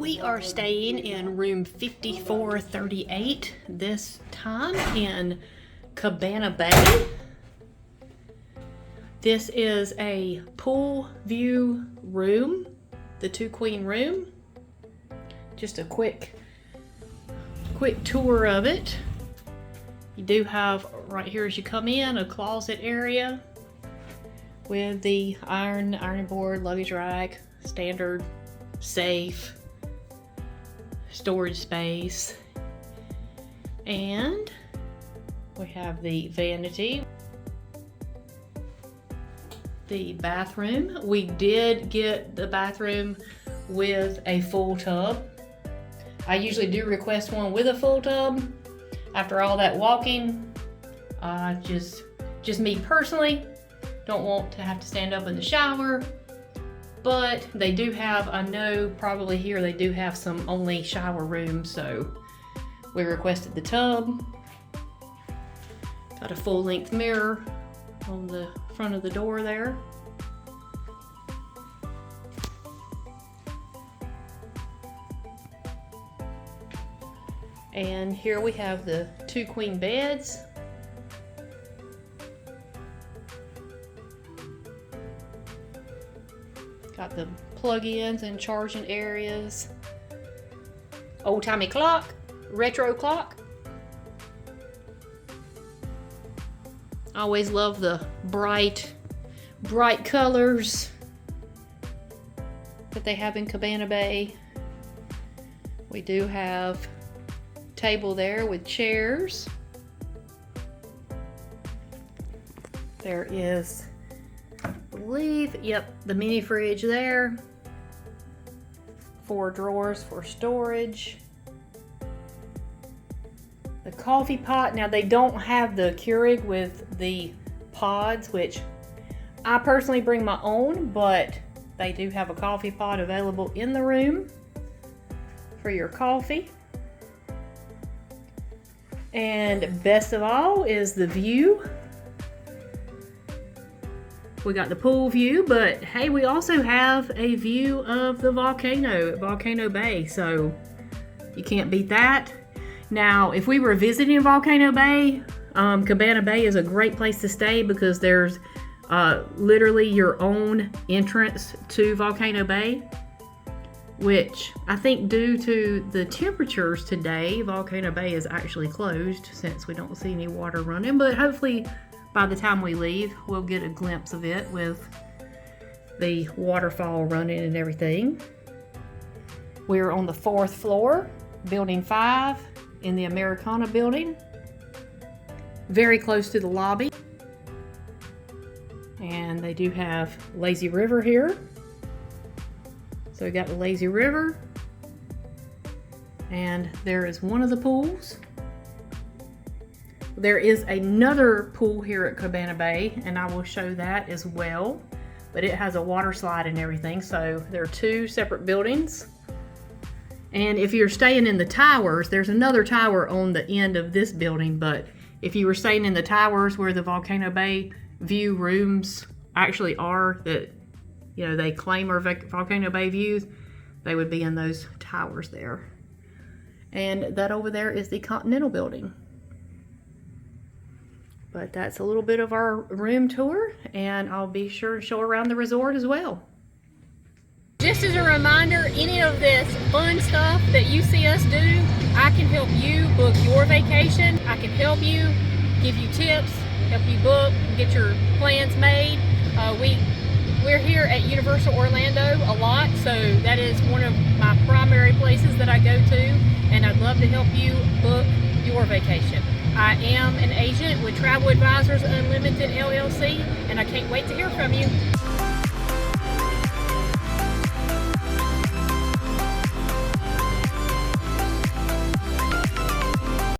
We are staying in room 5438 this time in Cabana Bay. This is a pool view room, the 2-queen room. Just a quick tour of it. You do have right here as you come in a closet area with the ironing board, luggage rack, standard safe, storage space, and we have the vanity. The bathroom, we did get the bathroom with a full tub. I usually do request one with a full tub. After all that walking, just me personally, don't want to have to stand up in the shower. But they do have, I know probably here they do have some only shower rooms, so we requested the tub. Got a full-length mirror on the front of the door there. And here we have the 2 queen beds. Got the plug-ins and charging areas. Old-timey clock, retro clock. I always love the bright colors that they have in Cabana Bay. We do have a table there with chairs. There is, I believe, yep, the mini fridge there. 4 drawers for storage. The coffee pot, now they don't have the Keurig with the pods, which I personally bring my own, but they do have a coffee pot available in the room for your coffee. And best of all is the view. We got the pool view, but hey, we also have a view of the volcano at Volcano Bay, so you can't beat that. Now, if we were visiting Volcano Bay, Cabana Bay is a great place to stay because there's literally your own entrance to Volcano Bay, which I think due to the temperatures today, Volcano Bay is actually closed since we don't see any water running, but hopefully by the time we leave, we'll get a glimpse of it with the waterfall running and everything. We're on the 4th floor, building 5 in the Americana Building, very close to the lobby. And they do have lazy river here. So we got the lazy river, and there is one of the pools. There is another pool here at Cabana Bay, and I will show that as well, but it has a water slide and everything, so there are 2 separate buildings. And if you're staying in the towers, there's another tower on the end of this building, but if you were staying in the towers where the Volcano Bay view rooms actually are, that they claim are Volcano Bay views, they would be in those towers there. And that over there is the Continental Building. But that's a little bit of our room tour, and I'll be sure to show around the resort as well. Just as a reminder, any of this fun stuff that you see us do, I can help you book your vacation. I can help you, give you tips, help you book, get your plans made. We're here at Universal Orlando a lot, so that is one of my primary places that I go to, and I'd love to help you book your vacation. I am an agent with Travel Advisors Unlimited LLC, and I can't wait to hear from you.